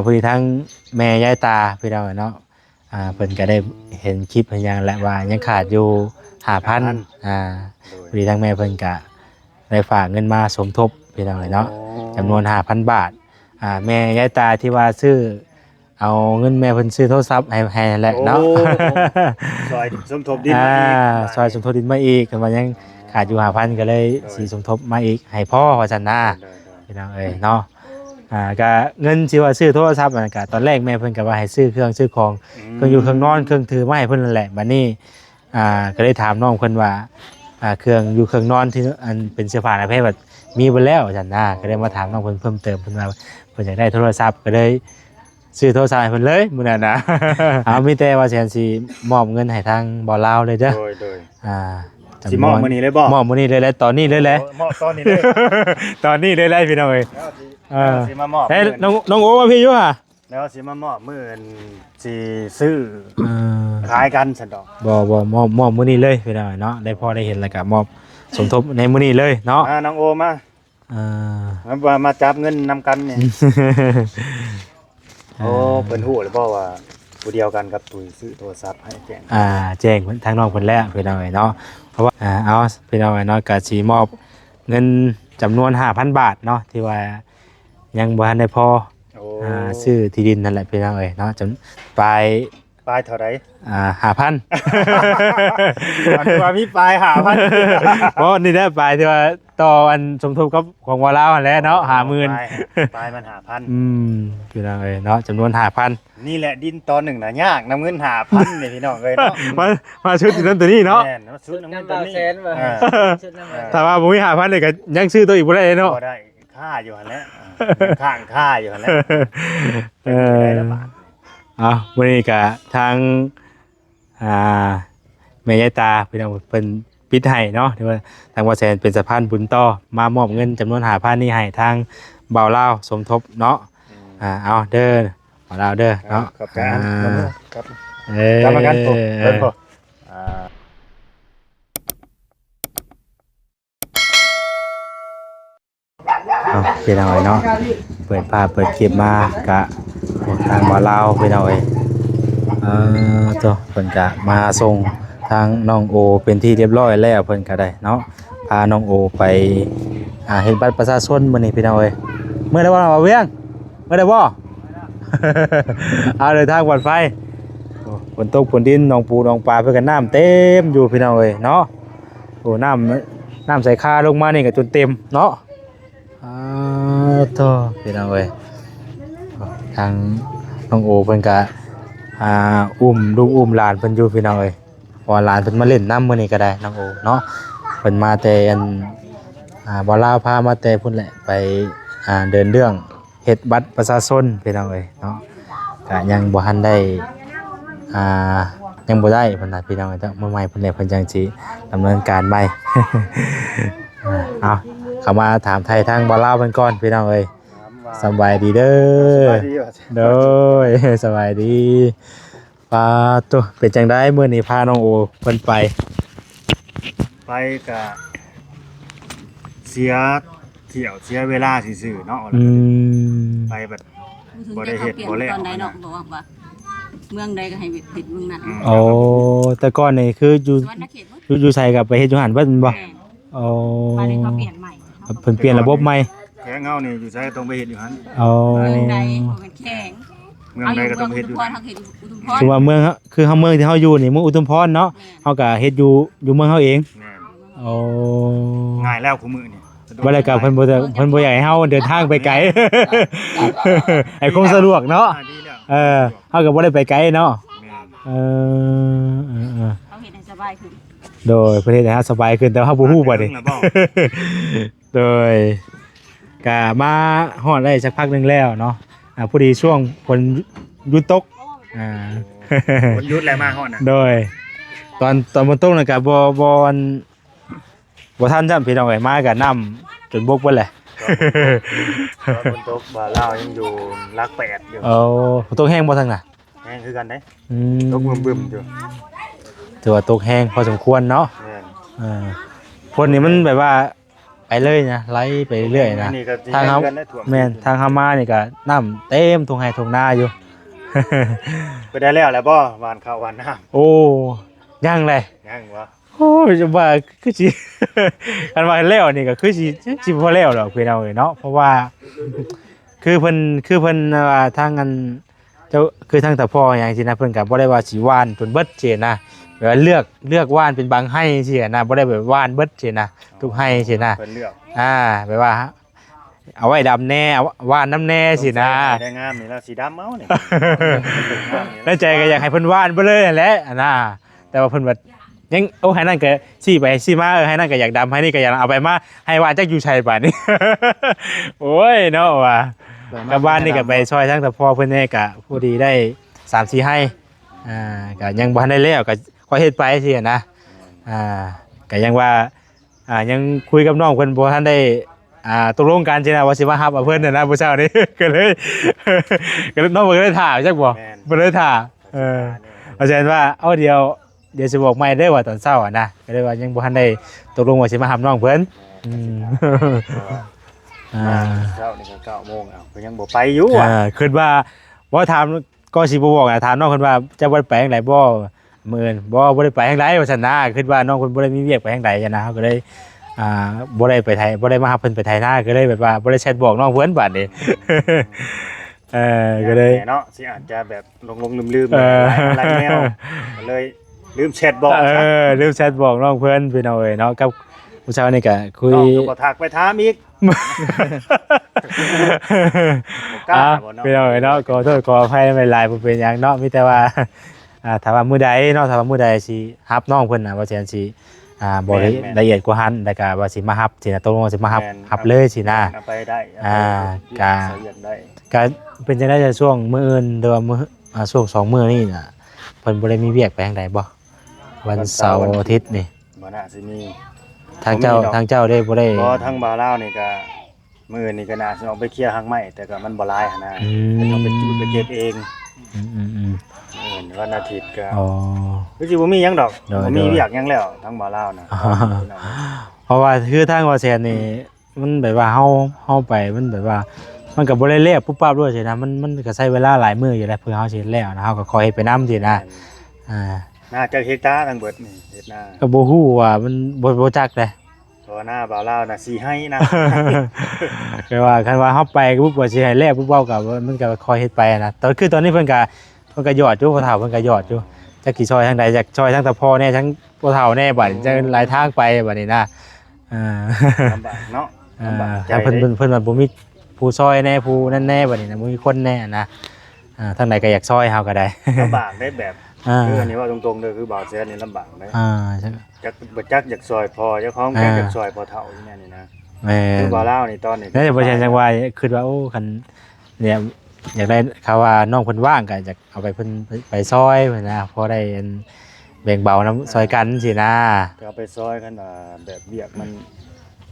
พอดีทั้งแม่ยายตาพี่น้องเนาะเพิ่นก็ได้เห็นคลิปเพิ่นยังและว่ายังขาดอยู่5,000พอดีทั้งแม่เพิ่นก็ได้ฝากเงินมาสมทบพี่น้องเนาะจำนวน 5,000 บาทแม่ยายตาที่ว่าซื้อเอาเงินแม่เพิ่นซื้อโทรศัพท์ให้แหละเนาะซอยสมทบดินมาอีกซอยสมทบดินมาอีกกันว่ายังขาดอยู่5,000ก็เลยสิสมทบมาอีกให้พ่อว่าซั่นนะพี่น้องเอ้ยเนาะก็เงินที่ว่าซื้อโทรศัพท์ก็ตอนแรกแม่เพิ่นก็ว่าให้ซื้อเครื่องซื้อของเครื่องอยู่เครื่องนอนเครื่องถือมาให้เพิ่นนั่นแหละบัดนี้ก็ได้ถามน้องเพิ่นว่าเครื่องอยู่เครื่องนอนที่อันเป็นเสื้อผ้าประเภทแบบมีเบิดแล้วว่าซั่นนะก็ได้มาถามน้องเพิ่นเพิ่มเติมเพิ่นว่าเพิ่นอยากได้โทรศัพท์ก็เลยซื้อโทรศัพท์ให้เพิ่นเลยมื้อนั้นนะมีแต่ว่าแสนสิมอบเงินให้ทางบ่าวลาวเลยเด้อโดยสิมอบมื้อนี้เลยบ่มอบมื้อนี้เลยและตอนนี้เลยแหละมอบตอนนี้เลยตอนนี้เลยพี่น้องเอ้ยสิมามอบน้องโอ้ว่าพี่อยู่ห่ะแล้วสิมามอบมื้อสิซื้อขายกันซั่นดอกบ่มอบมื้อนี้เลยพี่น้องเนาะได้พอได้เห็นแล้วก็มอบสมทบในมื้อนี้เลยเนาะน้องโอมามาจับเงินนำกันเนี่ยโอ้เพิ่นฮู้หรือบ่ว่าผู้เดียวกันกับตุ้ยซื้อโทรศัพท์ให้แจ้งแจ้งทางน้องเพิ่นแล้วพี่น้องเนาะเพราะว่าเอาพี่น้องเนาะก็สิมอบเงินจำนวน 5,000 บาทเนาะที่ว่ายังบ่ทันได้พอซื้อที่ดินนั่นแหละพี่น้องเอ้ยเนาะจนปลายเท่าใด5,000ว่ามีปลาย5,000เพราะนี่ได้ปลายที่ว่าต่ออันสมทบกับของว่าลาวนั่นแหละเนาะ 50,000 ปลายมัน5,000พี่น้องเอ้ยเนาะจำนวน 5,000นี่แหละดินตอนหนึ่งน่ะยากนำเงิน5,000นี่พี่น้องเอ้ยเนาะมาชุดนั้นตัวนี้เนาะแม่นชุดนำเงินตัวนี้ถ้าว่าบ่มี 5,000นี่ก็ยังซื้อตัวอีกบ่ได้เนาะบ่ได้ค่าอยู่หั่นแหละข้างค่าอยู่หั่นแหละวันนี้ก็ทางแม่ยายตาพี่น้องเป็นปิดให้เนาะที่ว่าทางว่าแสนเป็นสะพานบุญต่อมามอบเงินจำนวน5,000นี่ให้ทางบ่าวลาวสมทบเนาะเอาเด้อบ่าวลาวเด้อเนาะครับครับกรรมการผมเพิ่นบ่พี่น้องเนาะเปิดภาพเปิดคลิปมากะทางบ่าวลาวพี่น้องตัวเพิ่นกะมาส่งทางน้องโอเป็นที่เรียบร้อยแล้วเพิ่นก็ได้เนาะพาน้องโอไปเฮ็ดบัตรประชาชนมื้อนี้พี่น้องเอ้ยเมื่อได้บ่มาเวียงเมื่อได้บ่เอาเลยทางปลอดภัยฝนตกฝนดินน้องปูน้องปลาเพิ่นก็น้ำเต็มอยู่พี่น้องเอ้ยเนาะโอ้น้ำใส่คาลงมานี่ก็จนเต็มเนาะโธ่พี่น้องเอ้ยทางน้องโอเพิ่นก็อุ้มลูกอุ้มหลานเพิ่นอยู่พี่น้องเอ้ยพอหลานเพิ่นมาเล่นน้ำมื้อนี้ก็ได้น้องโอเนาะเพิ่นมาแต่อันบ่ลาวพามาแต่พุ่นแหละไปเดินเรื่องเฮ็ดบัตรประชาชนพี่น้องเอ้ยเนาะก็ยังบ่ทันได้ยังบ่ได้เพิ่นน่ะพี่น้องเอ้ยเมื่อใหม่เพิ่นแล้วเพิ่นจังสิดำเนินการใหม่ เอาเข้ามาถามไทยทางบ่ลาวเพิ่นก่อนพี่น้องเอ้ยสบายดีเด้อโดยสบายดีปาตัวเป็นจังได้มื้อนี้พาน้องโอเพิ่นไปก็เสียเที่ยวเสียเวลาซื่อๆเนาะไปแบบบ่ได้เฮ็ดบ่แล้วตอนใดเนาะบอกว่าเมืองใดก็ให้ติดเมืองนั้นโอ้แต่ก่อนนี่คืออยู่ไสกับไปเฮ็ดอยู่หั่นเบิดบ่โอ้มาได้เขาเปลี่ยนใหม่เพิ่นเปลี่ยนระบบใหม่แข้งเฮานี่อยู่ไสต้องไปเฮ็ดอยู่หั่นเมืองใดมันแข็งเมืองใดก็ต้องเฮ็ดอยู่คือว่าเมืองคือเฮาเมืองที่เฮาอยู่นี่เมืองอุทุมพรเนาะเฮาก็เฮ็ดอยู่เมืองเฮาเองโอ้ง่ายแล้วคุมื้อนี่บ่ได้ก็เพิ่นบ่อยากให้เฮาเดินทางไปไกลให้คงสะดวกเนาะเฮาก็บ่ได้ไปไกลเนาะเขาเฮ็ดให้สบายขึ้นโดยประเทศให้เฮาสบายขึ้นแต่เฮาบ่ฮู้บ่นี่โดยก็มาฮอดได้สักพักนึงแล้วเนาะพอดีช่วงฝนหยุดตกฝนหยุดแล้วมาฮอดน่ะโดยตอนฝนตกน่ะก็บ่ทันจำพี่น้องเอ้ยมาก็น้ำจนบกเบิดแหละฝนตกบ้านลาวยังอยู่หลัก8อยู่ฝนตกแห้งบ่ทางน่ะแห้งคือกันเด้ตกบึ้มๆอยู่ถือว่าตกแห้งพอสมควรเนาะฝนนี่มันแบบว่า ไปเลยนะไหลไปเรื่อยๆนะ นี่ก็สิ ทางเฮา กันได้ท่วม แม่นทางเฮามานี่ก็น้ำเต็มทุ่งไร่ทุ่งนาอยู่ ไปได้แล้วบ่หวานข้าวหวานน้ำ โอ้ยังเลย ยังวะ โอ้ยจะว่าคือสิ กันว่าแล้วนี่ก็คือสิบ่แล้วดอกพี่น้องเอ้ยเนาะเพราะว่า คือเพิ่นว่าทางกันเจ้าคือทางตาพ่อหยังสินะเพิ่นก็บ่ได้ว่าสิหว่านจนเบิดเจนะแบบว่าเลือกหว่านเป็นบางให้สินะบ่ได้แบบหว่านเบิดเจนะทุกให้สินะ เพิ่นเลือก แบบว่าเอาไว้ดำแน่เอาหว่านน้ำแน่สินะ ได้งามนี่แล้วสีดำเมานี่ แล้วใจก็อยากให้เพิ่นหว่านไปเลยนั่นแหละนะแต่ว่าเพิ่นว่ายังโอ้ให้นั่นก็สิไปสิมาให้นั่นก็อยากดำให้นี่ก็อยากเอาไปมาให้หว่านจักอยู่ชัยป่านนี้ โอ้ยเนาะว่ากับบ้านนี่ก็ไปซอยทั้งแต่พ่อเพิ่นแน่ก็ผู้ดีได้3-4ให้ก็ยังบ่ทันได้แล้วก็ค่อยเฮ็ดไปสินะก็ยังว่ายังคุยกับน้องเพิ่นบ่ทันได้ตกลงกันสินะว่าสิมารับเอาเพิ่นน่ะนะผู้เช้านี้ ก็เลยน้องเพิ่นก็เลยถามจักบ่เพิ่นเลยถามเพราะฉะนั้นว่าเอาเดี๋ยวสิบอกใหม่เด้อว่าตอนเช้านะก็เลยว่ายังบ่ทันได้ตกลงว่าสิมารับน้องเพิ่นเช้านี่ก็9:00 นก็ยังบ่ไปอยู่คิดว่าบ่ถามก็สิบ่บอกนะถามน้องเพิ่นว่าจะบ่ได้ไปทางใดบ่มื้ออื่นบ่ได้ไปทางใดว่าซั่นนะคิดว่าน้องเพิ่นบ่ได้มีเวียกไปทางใดจังนะเฮาก็เลยบ่ได้ไปไทยบ่ได้มารับเพิ่นไปไทยนาก็เลยแบบว่าบ่ได้แชทบอกน้องเพิ่นบัดนี้ ก็เลยเนาะสิอาจจะแบบลงๆลืมๆหลายแนวก็เลยลืมแชทบอกลืมแชทบอกน้องเพิ่นพี่น้องเอ้ยเนาะกับผู้ชายนี่ก็คุยน้องก็บ่ทักไปถามอีกพี่น้องเอ้ยเนาะขอโทษขออภัยหลายๆบ่เป็นหยังเนาะมีแต่ว่าถ้าว่ามื้อใดเนาะถ้าว่ามื้อใดสิรับน้องเพิ่นน่ะว่าแซ่นสิบ่ละเอียดกว่าหันแล้วก็ว่าสิมารับสินะตกลงว่าสิมารับเลยสินะไปได้ก็เป็นจังได๋จะช่วงมื้ออื่นหรือว่ามื้อช่วง2มื้อนี้น่ะเพิ่นบ่ได้มีเวียกไปทางใดบ่วันเสาร์อาทิตย์นี่บ่น่าสิมีทางเจ้าได้บ่ได้บ่ทางบ่าวลาวนี่ก็มื้อนี่ก็น่าสิออกไปเคลียร์หางไม้แต่ก็มันบ่หลายหั่นนะต้องไปจุดไปเก็บเองวันอาทิตย์ก็คือสิบ่มีหยังดอกบ่มีเวียกหยังแล้วทางบ่าวลาวน่ะเพราะว่าคือทางว่าแซนนี่มันแบบว่าเฮาไปมันแบบว่ามันก็บ่ได้แล้วปุ๊บปั๊บด้วยสินะมันก็ใช้เวลาหลายมื้ออยู่แล้วเพื่อเฮาสิเฮ็ดแล้วนะเฮาก็คอยเฮ็ดไปนำสินะน่าจะเฮกตาร์ทั้งเบิดนี่เฮ็ดนาก็บ่ฮู้ว่ามันบ่จักเลยเพราะหน้าบ่าวลาวน่ะสิให้นะก็ว่าคันว่าเฮาไปปุ๊บว่าสิให้แล้วปุ๊บเว้าก็มันก็คอยเฮ็ดไปนะตอนนี้เพิ่นก็ยอดอยู่พ่อเฒ่าเพิ่นก็ยอดอยู่จักสิซอยทางใดจักซอยทางตะพ่อแน่ทั้งพ่อเฒ่าแน่บัดจะหลายทางไปบัดนี้นะลำบากเนาะถ้าเพิ่นว่าบ่มีผู้ซอยแน่ผู้นั่นแน่บัดนี้นะบ่มีคนแน่นะทางใดก็อยากซอยเฮาก็ได้ลำบากได้แบบคืออันนี้ว่าตรงๆเด้อคือบ่าวแซ่นี่ลำบากเด้จักบ่จักอยากซอยพอเจ้าของแกอยากซอยพอเฒ่าอยู่แน่นี่นะคือบ่าวลาวนี่ตอนนี้แล้วบ่ใช่จังว่าคิดว่าโอ้คันเนี่ยอยากได้เขาว่าน้องเพิ่นว่างก็อยากเอาไปเพิ่นไปซอยเพิ่นนะพอได้แบ่งเบาน้ำซอยกันสินะก็เอาไปซอยคันว่าแบบเบียกมัน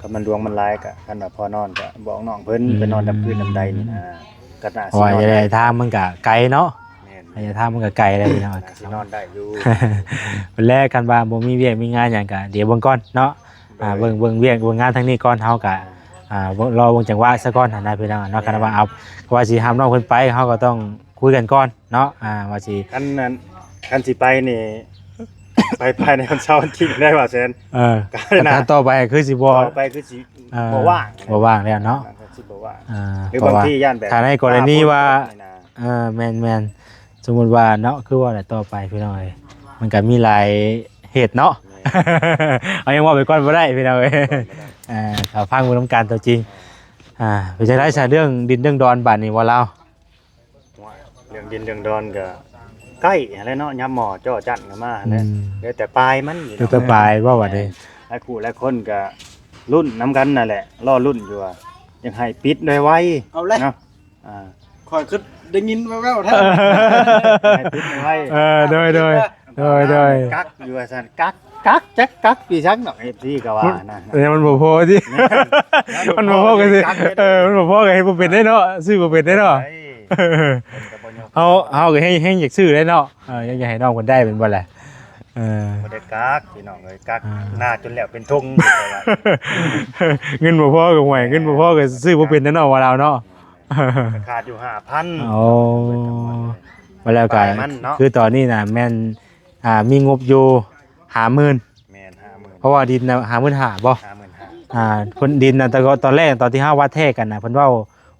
ก็มันดวงมันหลายก็คันว่าพอนอนก็บอกน้องเพิ่นไปนอนนำพื้นนำใดนี่นะก็น่าสินอนได้ทางมันก็ไกลเนาะระยะทางมันก็ไกลเลยพี่น้องสินอนได้อยู่วันแรกกันว่าบ่มีเวียกมีงานหยังก็เดี๋ยวเบิ่งก่อนเนาะเบิ่งเวียกเบิ่งงานทางนี้ก่อนเฮาก็รอเบิ่งจังหวะซะก่อนนะพี่น้องเนาะคันว่าเอาว่าสิห้ามน้องเพิ่นไปเฮาก็ต้องคุยกันก่อนเนาะว่าสิคันสิไปนี่ไปภายในวันเสาร์อาทิตย์ได้ว่าแซนการต่อไปคือสิบ่ต่อไปคือสิบ่ว่างแล้วเนาะสิบ่ว่างหรือบางทีย่านแบบถ้าในกรณีว่าแม่นสมมุติว่าเนาะคือว่าอะไรต่อไปพี่น้องมันก็มีหลายเหตุเนาะเอายังว่าไปก่อนบ่ได้พี่น้องถ้าฟังมื้อนํกันตัวจริงเป็นจังได๋ซะเรื่องดินเรื่องดอนบัดนี้ว่าลาวเรื่องดินเรื่องดอนก็ใกล้อะไรเนาะยามหมอจ้อจั่นก็มาแล้วแต่ปลายมันอยู่แต่ปลายว่าว่าได้หลายคู่หลายคนก็รุ่นนํกันนั่นแหละรอรุ่นอยู่ว่ายังให้ปิดไวๆเอาเลยเนาะข่อยคือได้ยินแว่วๆแท้ให้ปิดไว้โดยกักอยู่ว่าซั่นกักจักกักพี่ชักเนาะ FC ก็ว่านะมันบ่พอสิมันบ่พอกันสิมันบ่พอกันให้บ่เป็นได้เนาะซื้อบ่เป็นได้เนาะเฮาก็ให้อยากซื้อได้เนาะอยากให้น้องเพิ่นได้เป็นบ่ล่ะ บ่ได้กักพี่น้องเอ้ยกักหน้าจนแล้วเป็นทง เงินบ่พอก็ห่วยเงินบ่พอก็ซื้อบ่เป็นแน่นอนว่าเราเนาะ ขาดอยู่ 5,000 โอ้มาแล้วก็ มันเนาะ คือตอนนี้น่ะแม่นมีงบอยู่ 50,000 แม่น เพราะว่าดินน่ะ55,000บ่ 55,000 คนดินน่ะแต่ก็ตอนแรกตอนที่เฮาวัดแท้กันน่ะเพิ่นเว้า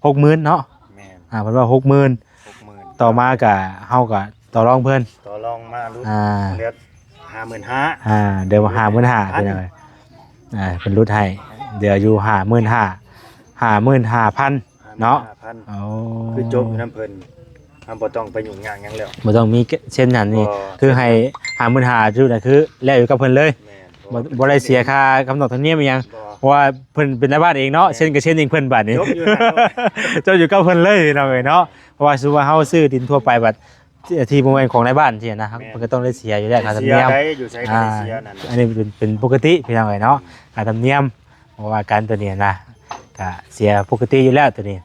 60,000เนาะ แม่น เพิ่นว่า 60,000 60,000 ต่อมาก็เฮาก็ต่อรองเพิ่น ต่อรองมาลุ้น อ่า เหลือ55,000 เดี๋ยวมา55,000เป็นยังไงเพิ่นลดให้เดี๋ยวอยู่55,000 เนาะ 55,000 โอ้ คือจบอยู่นํเพิ่นทำบ่ต้องไปยุ่งยากหยังแล้ว บ่ต้องมีเช่นนั้นนี่ บ่ คือให้55,000จุดน่ะคือแล้วอยู่กับเพิ่นเลย แม่น บ่ได้เสียค่ากำหนดธรรมเนียมอิหยัง บ่ เพราะว่าเพิ่นเป็นนายบ้านเองเนาะเช่นก็เช่นเองเพิ่นบัดนี้ จบอยู่นั่นเนาะ เจ้าอยู่กับเพิ่นเลยพี่น้องเอ้ยเนาะเพราะว่าสมมุติว่าเฮาซื้อดินทั่วไปบัดที่บ่แม่นของนายบ้านสินะครับมันก็ต้องได้เสียอยู่แล้วค่าธรรม เสีย เนียม ได้อยู่ใช้กันเสียนั่น อันนี้เป็นปกติพี่น้องเอ้ยเนาะค่าธรรมเนียมเพราะว่าการตัวนี้นะก็เสียปกติอยู่แล้วตัวนี้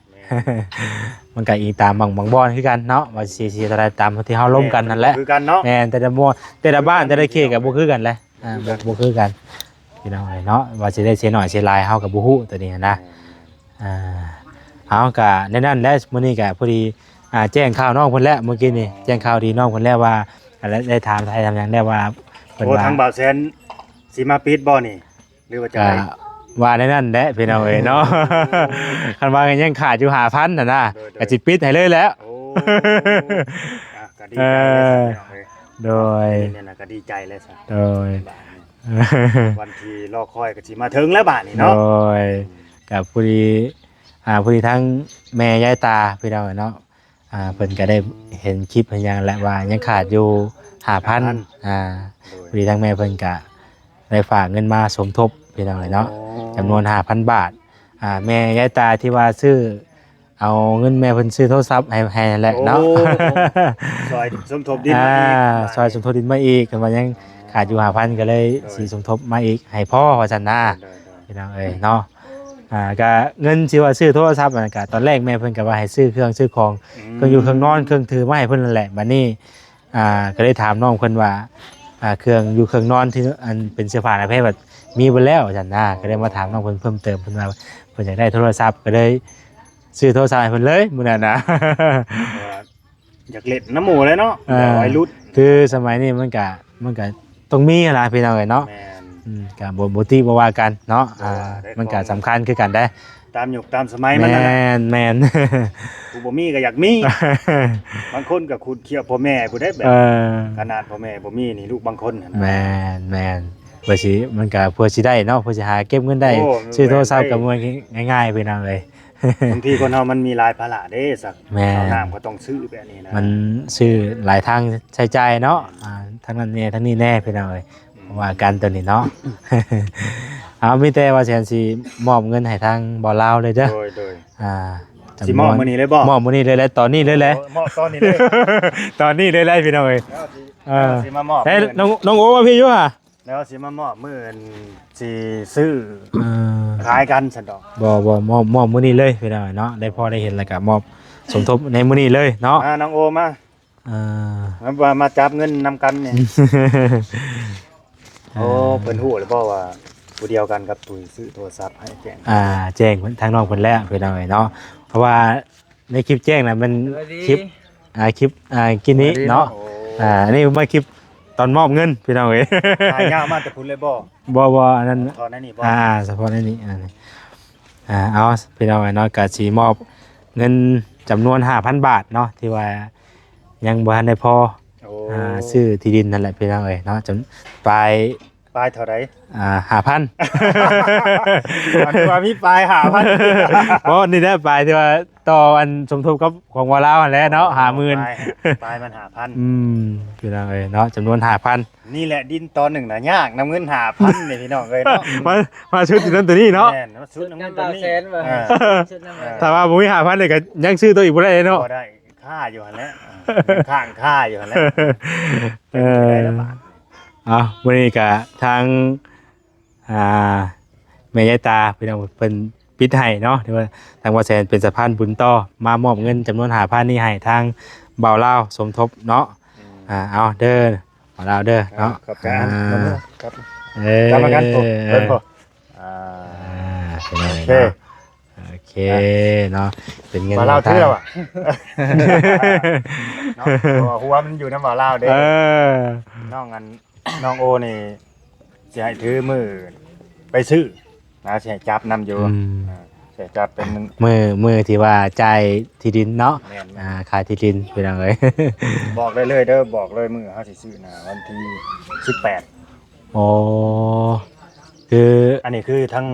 มันก็อีตามบางบ่อนคือกันเนาะว่าเสียเท่าใดตามที่เฮาล้มกันนั่นแหละ คือกันเนาะ แม่นแต่ละบ่แต่ละบ้านแต่ละเขตก็บ่คือกันแหละบ่คือกันพี่น้องเอ้ยเนาะว่าสิได้เสียน้อยเสียหลายเฮาก็บ่ฮู้ตัวนี้นะเฮาก็ในนั้นแหละมื้อนี้ก็พอดีแจ้งข่าวน้องเพิ่นแล้วเมื่อกี้นี่แจ้งข่าวดีน้องเพิ่นแล้วว่าได้ถามไทยทำหยังแล้วว่าเพิ่น โอ้ ว่า ทางบ่าวแสนสิมาปิดบ่นี่หรือว่าจะ ก็ ได ว่าในนั้นแหละพี่น้องเอ้ยเนาะ คันว่ายังขาดอยู่5,000น่ะนะก็สิปิดให้เลยแล้ว โอ้ก็ดีใจเลยสิ โดย เนี่ยนะก็ดีใจเลยสิ โดย วันที่รอคอยก็สิมาถึงแล้วบาดนี้ โด เนาะ ยกับพอดีทั้งแม่ยายตาพี่น้องเนาะเพิ่นก็ได้เห็นคลิปเห็นหยังแล้วว่ายังขาดอยู่5,000พอดีทั้งแม่เพิ่นก็ได้ฝากเงินมาสมทบพี่น้องเนาะจำนวน 5,000 บาทแม่ยายตาที่ว่าซื้อเอาเงินแม่เพิ่นซื้อโทรศัพท์ให้แหละเนาะ ซอยสมทบดินมาอีก ซอยสมทบดินมาอีกกันว่ายังขาดอยู่5,000ก็เลยสิสมทบมาอีกให้พ่อว่าซั่นนะพี่น้องเอ้ยเนาะก็เงินที่ว่าซื้อโทรศัพท์นั่นก็ตอนแรกแม่เพิ่นก็ว่าให้ซื้อเครื่องซื้อของเครื่องอยู่เครื่องนอนเครื่องถือมาให้เพิ่นนั่นแหละบัดนี้ก็เลยถามน้องเพิ่นว่าเครื่องอยู่เครื่องนอนที่อันเป็นเสื้อผ้าหน้าแพทย์แบบมีเบิดแล้วว่าซั่นนะก็เลยมาถามน้องเพิ่นเพิ่มเติมเพิ่นว่าเพิ่นอยากได้โทรศัพท์ก็เลยซื้อโทรศัพท์ให้เพิ่นเลยมื้อนั้นนะ อยากเล่นน้ำหมูเลยเนาะวัยรุ่น คือสมัยนี้มันก็ต้องมีอะไรพี่น้องเอ้ยเนาะ แม่น ก็บ่ติบ่ว่ากันเนาะได้ มันก็สำคัญคือกันได้ ตามยุคตามสมัยมันนั่นแหละ แม่น ผู้บ่มีก็อยากมี บางคนก็ขุดเคี้ยวพ่อแม่ผู้ใดแบบขนาดพ่อแม่บ่มีนี่ลูกบางคนหั่น แม่นเพื่อสิมันก็เพื่อสิได้เนาะเพื่อสิหาเก็บเงินได้ซื้อโทรศัพท์ก็มันง่ายๆพี่น้องเอ้ย บางทีคนเฮามันมีหลายภาระเด้สัก แม่ ข้าวน้ำก็ต้องซื้อแบบนี้นะ มันซื้อหลายทางใช้จ่ายเนาะทั้งนั้นเนี่ยทั้งนี้แน่พี่น้องเอ้ยว่ากันตัวนี้เนาะ เอามีแต่ว่าแสนสิมอบเงินให้ทางบ่าวลาวเลยเด้อ โดย จำนวน สิมอบมื้อนี้เลยบ่ มอบมื้อนี้เลยแหละตอนนี้เลยแหละ มอบตอนนี้เลย ตอนนี้เลยแหละพี่น้องเอ้ย แล้วสิมามอบ เฮ้ยน้องโอ้ว่าพี่อยู่อ่ะ แล้วสิมามอบมื้อสิซื้อขายกันซั่นดอก บ่มอบมื้อนี้เลยพี่น้องเนาะได้พอได้เห็นแล้วก็มอบสมทบในมื้อนี้เลยเนาะ น้องโอมา อ่า มาจับเงินนำกันเนี่ยโอ้เพิ่นฮู้หรือบ่ว่าผู้เดียวกันกับตุ้ยซื้อโทรศัพท์ให้แจ้ง แจ้งทางน้องเพิ่นแล้วพี่น้องเอ้ยเนาะเพราะว่าในคลิปแจ้งน่ะมันคลิปกินนี้เนาะอันนี้มาคลิปตอนมอบเงินพี่น้องเอ้ย ขายยาวมาแต่พุ่นเลยบ่ บ่อันนั้น ตอนนั้นนี่บ่ เฉพาะในนี้เอาพี่น้องเนาะก็สิมอบเงินจำนวน 5,000 บาทเนาะที่ว่ายังบ่ทันได้พอ โอ้ ซื้อที่ดินนั่นแหละพี่น้องเอ้ยเนาะจนปลาย ปลายเท่าไหร่ 5,000 ว่ามีปลาย5,000 เพราะนี่ได้ปลายที่ว่าต่ออันสมทบกับของวาลาวนั่นแหละเนาะ50,000 ปลายมัน5,000 พี่น้องเอ้ยเนาะจำนวน 5,000 นี่แหละดินตอนหนึ่งน่ะยากนำเงิน5,000นี่พี่น้องเอ้ยเนาะ มาชุดที่นั่นตัวนี้เนาะ แม่นมาซื้อน้ำเงินตัวนี้ ถ้าว่าบ่มี5,000นี่ก็ยังซื้อตัวอีกบ่ได้เนาะ บ่ได้ค่าอยู่หั่นแหละข้างค่าอยู่หั่นแหละ ได้ละบาท วันนี้ก็ทางแม่ยายตาพี่น้องเพิ่นปิดให้เนาะที่ว่าทางว่าแสนเป็นสะพานบุญต่อมามอบเงินจำนวน5,000นี่ให้ทางบ่าวลาวสมทบเนาะเอาเด้อ ของเราเด้อเนาะ ขอบใจครับ เออก รรมการผมเพิ่นบ่เป็นไง โอเค เนาะโอเคเนาะเป็นเงิน มาเล่าเทื่อว่ะเนาะเพราะว่าหัวมันอยู่นำบ่เล่าเด้ น้องอันน้องโอนี่สิให้ถือมือไปซื้อนะสิให้จับนำอยู่สิจับเป็น มือที่ว่าจ่ายที่ดินเนาะ แม่น ขายที่ดินเป็นยังไง บอกได้เลยเด้อบอกเลยมือเฮาสิซื้อนะวันที่18 โอ้คือ อันนี้คือทั้ง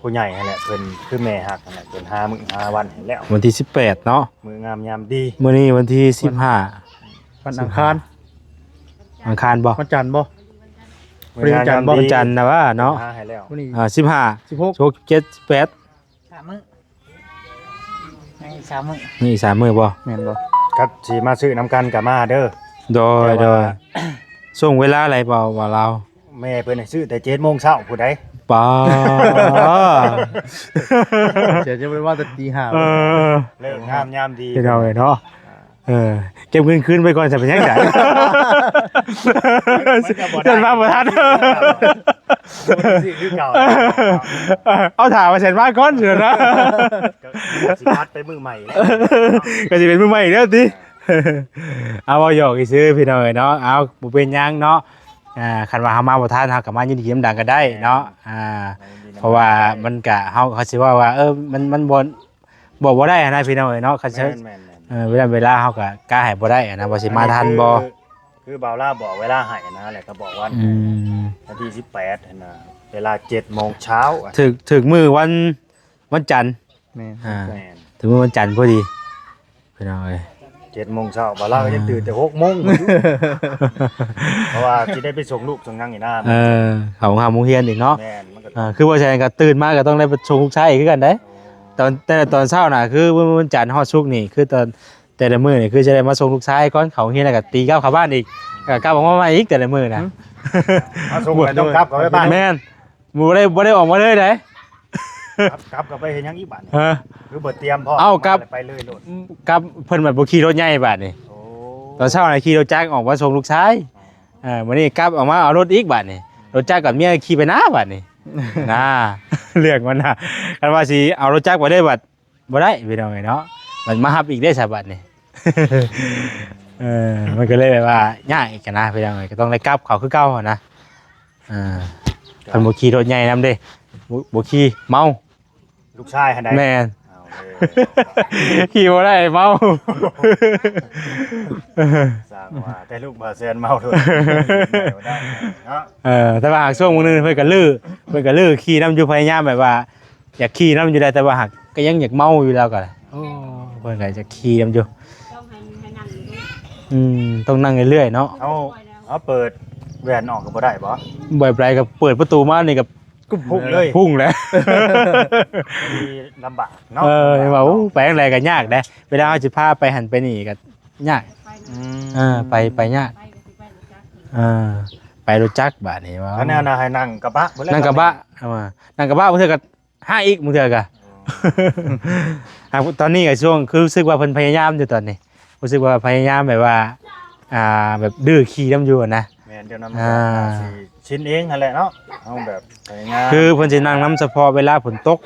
ผู้ใหญ่นั่นแหละเพิ่นคือแม่ฮักนั่นแหละเพิ่นหามื้อหาวันให้แล้ว วันที่18เนาะ มื้องามยามดี มื้อนี้วันที่15 วันอังคาร อังคารบ่ วันจันทร์บ่ มื้องามยามดี วันจันทร์นะว่าเนาะ หาให้แล้ว วันนี้ 15 16 16 7 8 3 มื้อยังอีก3 มื้อ นี่3มื้อบ่ แม่นบ่ ครับสิมาซื้อนํกันก็มาเด้อ โดย แต่ว่า ช่วงเวลาอะไรเปล่าว่าเรา แม่เพิ่นให้ซื้อแต่7:00 นเช้าผู้ใด ป้า เดี๋ยวจะไปว่าแต่ตีห้า เลิกงามยามดี เจ้าเนาะเก็บเงินคืนไปก่อนจะเป็นยังไงเดินมาบ่ทัน คือเก่า เอาถามมาเสร็จมาก่อนเดี๋ยวนะ สิคัดไปมือใหม่แล้ว ก็จะเป็นมือใหม่อีกแล้วสิเอาบ่หยอกอีซื้อพี่น้อยเนาะเอาบ่เป็นหยังเนาะคันว่าเฮามาบ่ทันเฮาก็มายินดีน้ำดังก็ได้เนาะเพราะว่ามันก็เขาสิว่ามันบ่ได้นะพี่น้อยเนาะเขาสิ แม่น เวลาเขาก็กล้าให้บ่ได้นะว่าสิมาทันบ่ คือบ่าวล่าบอกเวลาให้นะแหละก็บอกว่าวันที่18หั่นน่ะเวลา 7:00 นเช้า ถึงมื้อวันจันทร์ แม่น แม่น ถึงมื้อวันจันทร์พอดีพี่น้อย 7:00 นเช้าบ่าวล่าก็ยังตื่นแต่6:00 นเพราะว่าสิได้ไปส่งลูกส่งนางอีกนะ เขาหาโมงเรียนอีกเนาะ แม่นมันก็ คือว่าใช่ก็ตื่นมาก็ต้องได้ไปชงลูกชายคือกันเด้ตอนเช้าน่ะคือวันจันทร์ฮอดศุกร์นี่คือตอนแต่ละมื้อนี่คือจะได้มาส่งลูกชายก่อนเขาเฮียนแล้วก็ตีกลับเข้าบ้านอีกก็กลับออกมาอีกแต่ละมื้อน่ะ มาส่งแล้วต้องกลับเข้าไปบ้าน แม่นบ่ได้ออกมาเลยเด้ กลับเข้าไปเฮ็ดหยังอีกบัดนี่ ฮะ คือบ่เตรียมพร้อม เอ้าครับ ไปเลยโลด กับเพิ่นแบบบ่ขี่รถใหญ่บาดนี่ โอ้ ตอนเช้าน่ะขี่รถจักรออกมาส่งลูกชายมื้อนี้กลับออกมาเอารถอีกบาดนี่รถจักรกับเมียขี่ไปนาบาดนี่ น่า เรื่องมันน่ะคันว่าสิเอารถจักรไปได้บัดบ่ได้พี่น้องเนาะมันมารับอีกได้ซะบัดนี่ มันก็เลยแบบว่ายากอีกนะพี่น้องก็ต้องได้กลับเขาคือเก่าอะนะคันบ่ขี่รถใหญ่นำเด้บ่ขี่เมา ลูกชายหั่นใด แม่น เอาเด้อ ขี่บ่ได้เมา สร้างว่าแต่ลูกบ่แซนเมาโดดบ่ได้เนาะ แต่ว่าหากช่วงมื้อนึงเพิ่นก็ลื้อขี่นํอยู่พยายามแบบว่า อยากขี่นํอยู่ได้แต่ว่าหากก็ยังอยากเมาอยู่แล้วก็โอ้เพิ่นก็จะขี่นํอยู่ ต้องให้นั่งอยู่ด้วย ต้องนั่งเรื่อยๆเนาะ เอาเปิดแหวนออกก็บ่ได้บ่ บ่อยไปก็เปิดประตูมานี่ก็ ก็พุ่งเลย พุ่งแล้ว มีลำบากเนาะ ว่าโอ้ไปจังไดก็ยากเด้เวลาเฮาสิพาไปหันไปนี่ก็ยาก ไปยาก ไปก็สิไปรู้จัก ไปรถจักรบาดนี้ว่า อันนั้นน่ะให้นั่งกระบะบ่แล้ว นั่งกระบะเอามานั่งกระบะบางเทื่อก็ห้าอีกบางเทื่อก็ ตอนนี้ก็ช่วงคือรู้สึกว่าเพิ่นพยายามอยู่ตอนนี้รู้สึกว่าพยายามแบบว่าแบบดื้อขี่น้ำอยู่นะ แม่นเดี๋ยวนั้นมันก็สิชินเองนั่นแหละเนาะเอาแบบพยายาม คือเพิ่นสินั่งน้ำเฉพาะเวลาฝนตก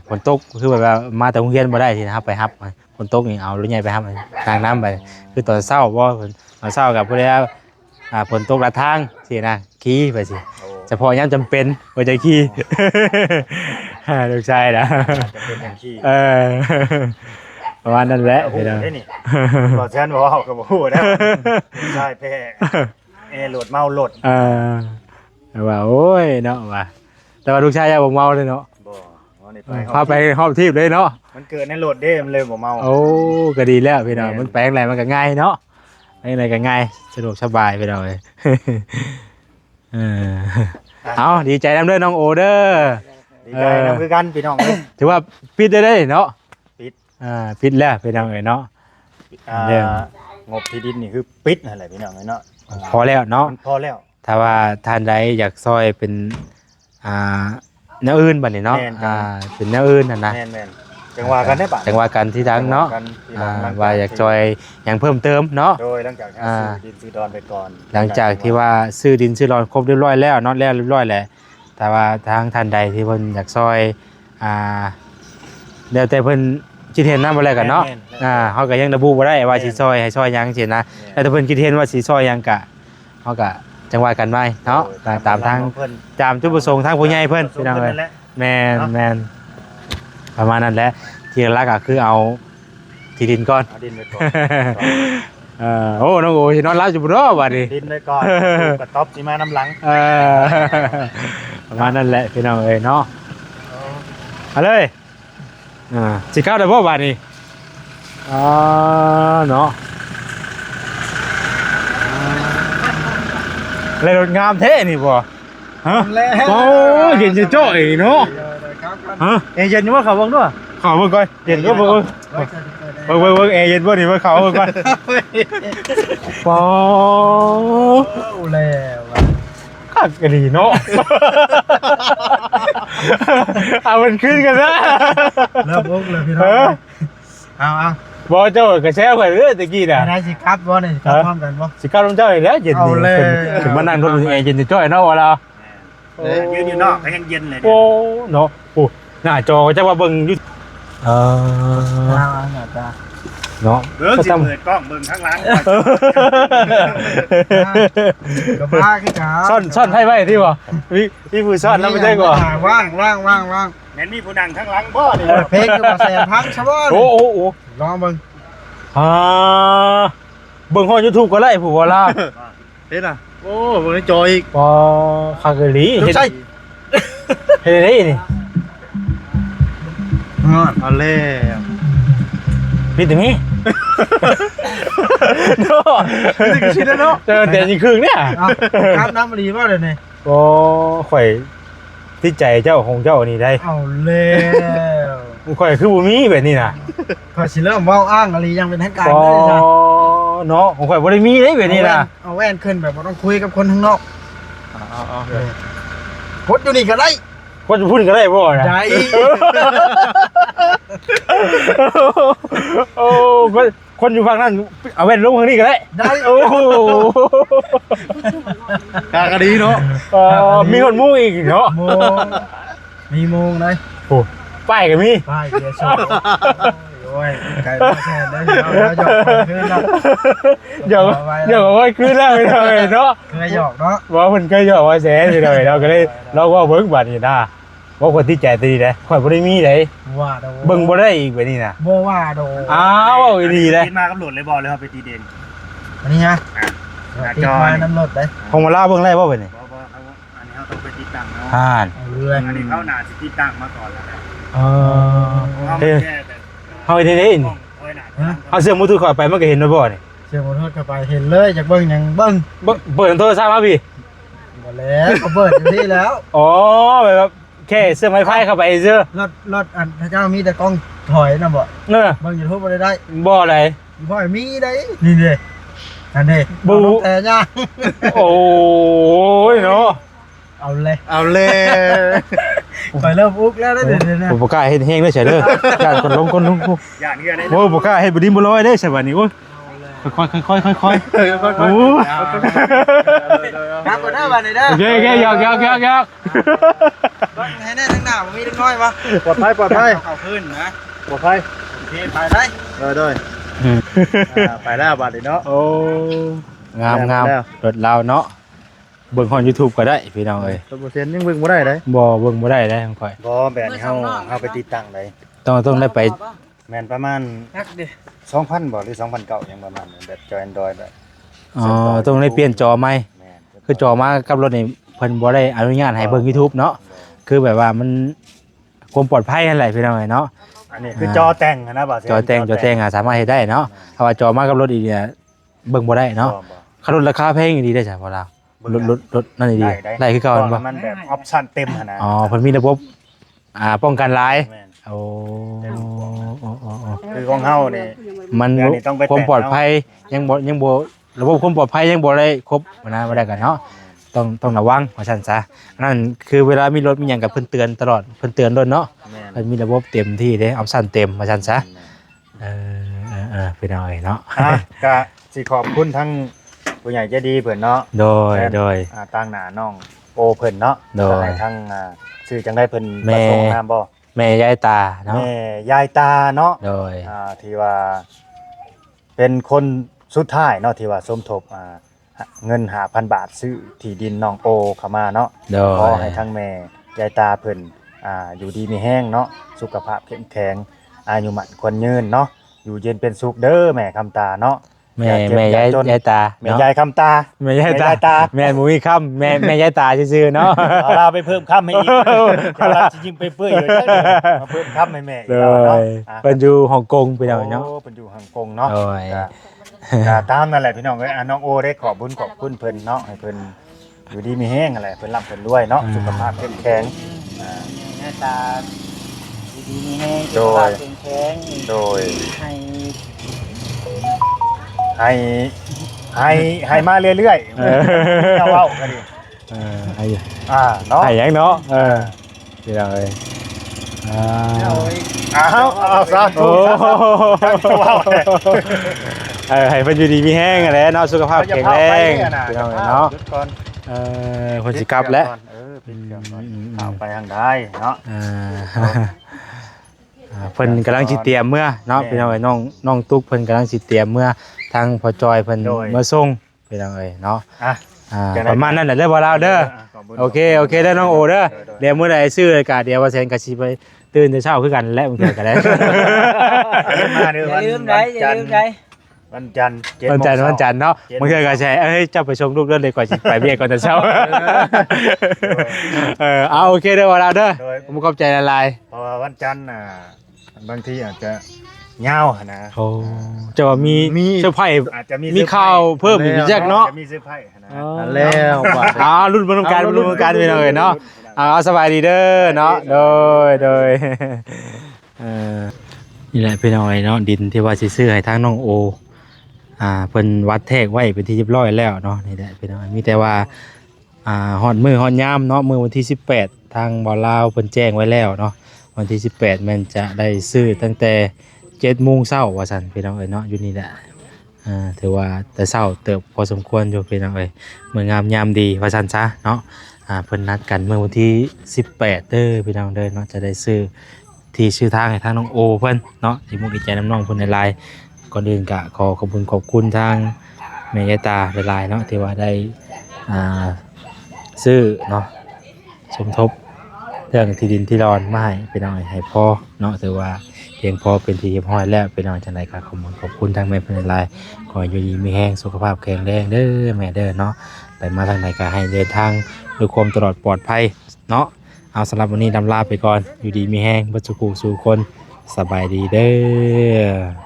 ฝนตกคือแบบว่ามาแต่โรงเรียนบ่ได้สินะครับไปรับฝนตกนี่เอารถใหญ่ไปรับทางน้ำไปคือตอนเช้าบ่ตอนเช้ากับพวกนี้ฝนตกละทางสินะขี่ไปสิเฉพาะยามจำเป็นบ่จะขี่ ลูกชายนะ จะเป็นอย่างที่ ประมาณนั้นแหละ โอ้โห พี่น้อง ได้นี่บ่แซนบ่เว้าก็บ่ฮู้แล้วใช่แพ้โหลดเมาโหลด ว่าโอ้ยเนาะว่าแต่ว่าลูกชายยังบ่เมาเลยเนาะ บ่เอานี่ พาไปหอบทีบเลยเนาะ มันเกิดในโหลดเด้มันเลยบ่เมา โอ้ก็ดีแล้วพี่น้องมันแปลงอะไรมันก็ง่ายเนาะแปลงอะไรก็ง่ายสะดวกสบายพี่น้องเลย เอาดีใจนำเด้อน้องโอเด้อ ดีใจนำคือกันพี่น้องเอ้ย ถือว่าปิดได้เนาะ ปิด ปิดแล้วพี่น้องเอ้ยเนาะ เรื่อง งบที่ดินนี่คือปิดนั่นแหละพี่น้องเอ้ยเนาะ พอแล้วเนาะ มันพอแล้ว ถ้าว่าท่านใดอยากซอยเป็นแนวอื่นบัดนี้เนาะเป็นแนวอื่นน่ะนะ แม่น จังหวะกันได้ปะ จังว่ากันที่ดังเนาะ กันทีหลังหลัง ว่าอยากจอยหยังเพิ่มเติมเนาะ โดยหลังจากที่ซื้อดินซื้อดอนไปก่อน หลังจากที่ว่าซื้อดินซื้อรอนครบเรียบร้อยแล้วเนาะแล้วเรียบร้อยแล้วแต่ว่าทางท่านใดที่เพิ่นอยากซอยแล้วแต่เพิ่นคิดเห็นนำบ่แล้วกันเนาะเฮาก็ยังระบุบ่ได้ว่าสิซอยให้ซอยหยังจังซี่นะแล้วถ้าเพิ่นคิดเห็นว่าสิซอยหยังก็เฮาก็จังว่ากันไว้เนาะตามทางตามจุดประสงค์ทางผู้ใหญ่เพิ่นพี่น้องเอ้ยแม่นประมาณนั้นแหละที่หลักก็คือเอาที่ดินก่อน เอาดินไปก่อน โอ้น้องโอ้ยนอนรับอยู่บ่เนาะบัดนี้ ดินไปก่อนกระต๊อบสิมาน้ำหลัง ประมาณนั้นแหละพี่น้องเอ้ยเนาะเอาเลยสิเข้าได้บ่บัดนี้เนาะเลยรถงามเท่นี่บ่ฮะโอ้เย็นจะจ้อยเนาะฮะเย็นอยู่บ่เขาเบิ่งด้วยเขาเบิ่งก่อนเย็นก็เบิ่งเบิ่งเย็นบ่นี่บ่เขาเบิ่งก่อนปอแล้วคักกะดีเนาะเอามันขึ้นกันนะ เริ่มบุกเลยพี่น้องเอาบ่เจ้าก็แซวกันเด้อตะกี้น่ะ ได้สิครับบ่นี่ครับพร้อมกันบ่ สิกลับลงเจ้าอีกแล้วเย็นนี่ถึงมานั่งรถเย็นจะจ้อยเนาะว่าเรา ยืนอยู่นอกก็ยังเย็นเลย โอ้เนาะโอ้หน้าจอจักว่าเบิ่งอยู่เนาะ เบิ่งสิเปิดกล้องเบิ่งข้างหลัง กับพาขึ้นขา ซ่อนให้ไว้ที่บ่พี่ผู้ซ่อนแล้วไม่ใช่ก่อ ว่างแม่นมีผู้นั่งข้างหลังบ่นี่ เพลงคือบ่แสนพังซะบ่ โอ้ ลองเบิ่ง เบิ่งฮอด YouTube ก็ได้ผู้ว่าล่ะ เฮ็ดน่ะโอ้เบิ่งในจออีก บ่คักอีหลีเฮ็ด ใช่ เฮ็ดได้นี่ เอาแล้ว พี่ถึงนี่เนาะ นี่ก็ชิดแล้วเนาะ เจอแต่นี่ครึ่งเนี่ย ครับน้ำมันดีบ่เดี๋ยวนี้ บ่ข่อยติดใจเจ้าของเจ้านี่ได้ เอาแล้ว ข่อยคือบ่มีแบบนี้น่ะ พอสิเริ่มเว้าอ้างอะไรยังเป็นทางการ บ่ ได้จ้ะ เนาะของข่อยบ่ได้มีเด้แบบนี้น่ะ เอาแว่นขึ้นแบบบ่ต้องคุยกับคนข้างนอกพดอยู่นี่ก็ได้ คนจะพูดก็ได้บ่นะ ได้ โอ้คนอยู่ฝั่งนั้นเอาแว่นลงฝั่งนี้ก็ได้ ได้ โอ้โห กากะดีเนาะ มีคนมุ่งอีกเนาะ โมงมีโมงเลย โอ้ป้ายก็มี ไปเดี๋ยวชอบโอ้ยไก่มาแทนได้เราหยอกขึ้นแล้ว เดี๋ยวว่าคืนแล้วไปเลยเนาะ เคยหยอกเนาะ ว่ามันก็หยอกว่าแสนไปเลยเราก็เลยเราว่าเบิ่งบัดนี่นะว่าคนที่ใจตีเด้ข่อยบ่ได้มีเด้ ว่าโด เบิ่งบ่ได้อีกแบบนี้นะ บ่ว่าโด อ้าวอีดีเลย กินมากับหลุดเลยบ่เลยเอาไปตีเด่น อันนี้ฮะติดมาน้ำรถเลย ของมาลาเบิ่งได้บ่เป็นนี่ บ่เขาอันนี้เขาต้องไปติดตั้งเนาะ ห่าน เอาเลย อันนี้เขาหนาสิติดตั้งมาก่อนแล้วนะ เฮ้ย แค่แต่ เฮาเฮ็ดได้นี่ โอ้ยหนา เอาเสื้อมือถือเข้าไปมันก็เห็นบ่นี่ เสียงขอโทษเข้าไปเห็นเลยจากเบิ้งยังเบิ้ง เปิดโทรศัพท์มาพี่ หมดแล้วเขาเบิดอยู่ที่แล้ว อ๋อแบบแค่เสื้อไม้ไผ่เข้าไปเสื้อ รถอันพระเจ้ามีแต่กล้องถอยนะบ่ เนอะ เบิ้งยูทูบบ่ได้ บ่อะไร บ่อยมีได้นี่เด้อันนี้แต่ย่า โอ้ยเนาะ เอาเลยไปเริ่มอุกแล้วเดี๋ยวนะ ผมบ่กล้าเฮ็ดแฮงเด้อใช่เด้อย่านคนลงคนลง อย่างนี้ได้ โอ้บ่กล้าเฮ็ดบ่ดีบ่ร้อยเด้อใช่บัดนี้โอ้ยค่อยๆค่อยๆโอ้ ครับก่อนหน้าบ้านนี่เด้อ โอเคยอกให้แน่ทั้งหน้าบ่มีเล็กน้อยบ่ ปลอดภัย เข้าขึ้นนะ ปลอดภัย โอเคไปได้ ด้วยไปแล้วบัดนี้เนาะ โอ้งามรถเราเนาะเบิ่งฮอน YouTube ก็ได้พี่น้องเอ้ย 100%ยังเบิ่งบ่ได้เด้ บ่เบิ่งบ่ได้ได้ของข่อย บ่แบบนี้เฮาไปติดตั้งได้ ต้องได้ไป แม่นประมาณ นักดิ 2,000บ่หรือ2,900ยังประมาณนั้นแบบจอ Android แบบ อ๋อต้องได้เปลี่ยนจอใหม่ แม่น คือจอมากับรถนี่เพิ่นบ่ได้อนุญาตให้เบิ่ง YouTube เนาะคือแบบว่ามันความปลอดภัยนั่นแหละพี่น้องเอ้ยเนาะ อันนี้คือจอแต่งนะบ่าว จอแต่งสามารถเฮ็ดได้เนาะถ้าว่าจอมากับรถอีเนี่ยเบิ่งบ่ได้เนาะค่ารถราคาแพงอีดีได้จ้ะพอเรารถนั่นอีดีได้คือเก่าบ่ มันแบบออปชั่นเต็มนะ อ๋อเพิ่นมีระบบป้องกันหลาย แม่น โอ้ คือของเฮานี่ มัน เดี๋ยวนี้ต้องไป ความปลอดภัยยังบ่ระบบความปลอดภัยยังบ่ได้ครบนะบ่ได้กันเนาะ ต้องระวังว่าซั่นซะอันนั้นคือเวลามีรถมีหยังก็เพิ่นเตือนตลอดเพิ่นเตือนด้วยเนาะ แม่น เพิ่นมีระบบเต็มที่เด้ออปชั่นเต็มว่าซั่นซะพี่น้อยเนาะ อ่ะก็สิขอบคุณทั้งผู้ใหญ่ใจดีเพิ่นเนาะ โดย ตั้งหน้าน้องโอเพิ่นเนาะ โดย ก็ให้ทั้งชื่อจังได้เพิ่น แม่ ประสงค์นามบ่ แม่ยายตาเนาะ แม่ยายตาเนาะ โดย ที่ว่าเป็นคนสุดท้ายเนาะที่ว่าสมทบเงิน5,000 บาทซื้อที่ดินน้องโอเข้ามาเนาะ โดย ขอให้ทั้งแม่ยายตาเพิ่นอยู่ดีมีแห้งเนาะสุขภาพเข้มแข็งอายุมั่นควรยืนเนาะอยู่เย็นเป็นสุขเด้อแม่คำตาเนาะ แม่ อย่าเจ็บ แม่ อย่ ยาย จน ยายตา แม่ เนาะ ยายคำตา แม่ยาย แม่ยายตา ตาแม่หมูอีค่ำแม่ยายตาซื่อๆเนาะ เอาเราไปเพิ่มค่ำให้อีกเอาเราจริงๆไปเปื่อยอยู่จังเด้อมาเพิ่มค่ำให้แม่อีก โด แล้วเนาะ ยเพิ่นอยู่ฮ่องกงพี่น้องเนาะ โอ้เพิ่นอยู่ฮ่องกงเนาะ โดย ก็ตามนั่นแหละพี่น้องเอ้ยน้องโอได้ขอบคุณเพิ่นเนาะให้เพิ่นอยู่ดีมีแห้งอะไรเพิ่นร่ำเพิ่นรวยเนาะสุขภาพเข้มแข็ง หน้าตาดีๆนี่ให้ โดย สุขภาพแข็ง โดย ให้ ให้มาเรื่อยๆเอาเว้ากันดิ ให้ เนาะ ให้หยังเนาะพี่น้องเอ้ยเอาซะ โอ้ให้เพิ่นอยู่ดีมีแห้งแหละเนาะสุขภาพแข็งแรงพี่น้องเอ้ยเนาะเพิ่นสิกลับแล้ว ปิดก่อนเอาไปทางใดเนาะ เพิ่นกำลังสิเตรียมเมื่อเนาะพี่น้องเอ้ยน้องตุ๊กเพิ่นกำลังสิเตรียมเมื่อทางพ่อจอยเพิ่นมาส่งพี่น้องเอ้ยเนาะประมาณนั้นแหละเด้อบ่ลาวเด้อโอเคเด้อน้องโอเด้อเดี๋ยวมื้อใดซื้อเลยก็เดี๋ยวว่าแซนก็สิไปตื่นแต่เช้าคือกันและมื้อก็ได้ อย่าลืมได้อย่าลืมได้ วันจันทร์ วันจันทร์เนาะมื้อก็ใช่เจ้าไปชมลูกเด้อเลยก่อนสิไปเวียกก่อนแต่เช้าเอาโอเคเด้อบ่ลาวเด้อผมขอบใจละลาย เพราะว่าวันจันทร์บางทีอาจจะยาวนะ โอ้จะว่ามีเซอร์ไพรส์ อาจจะมี มีข่าวเพิ่มอีกแยกเนาะ จะมีเซอร์ไพรส์นะ แล้วบาด รุ่นบนการไปเลยเนาะสบายดีเด้อเนาะโดยนี่แหละพี่น้อยเนาะดินที่ว่าสิซื้อให้ทางน้องโอเพิ่นวัดแทกไว้เป็นที่เรียบร้อยแล้วเนาะนี่แหละพี่น้อยมีแต่ว่าฮอดยามเนาะมื้อวันที่18ทางบ่าวลาวเพิ่นแจ้งไว้แล้วเนาะวันที่18มันจะได้ซื้อตั้งแต่7:00 นว่าซั่นพี่น้องเอ้ยเนาะอยู่นี่แหละถือว่าแต่เช้าเติบพอสมควรอยู่พี่น้องเอ้ยมื้องามยามดีว่าซั่นซะเนาะเพิ่นนัดกันเมื่อวันที่18เด้อพี่น้องเด้อเนาะจะได้ซื้อที่ชื่อทางให้ทางน้องโอเพิ่นเนาะที่มุกดีใจน้ำน้องเพิ่นในไลน์ก่อนอื่นก็ขอขอบคุณทางแม่ยายตาในไลน์เนาะที่ว่าได้ซื้อเนาะสมทบเรื่องที่ดินที่รอนมาให้พี่น้องให้พ่อเนาะถือว่าเพียงพอเป็นที่เรียบร้อยแล้วพี่น้องจังไดก็ขอบคุณทางแม่เพิ่นในไลน์ขออยู่ดีมีแรงสุขภาพแข็งแรงเด้อแม่เด้อเนาะไปมาทางไหนก็ให้เดินทางด้วยความตลอดปลอดภัยเนาะเอาสำหรับวันนี้ลาไปก่อนอยู่ดีมีแรงบัดสุขสู่คนสบายดีเด้อ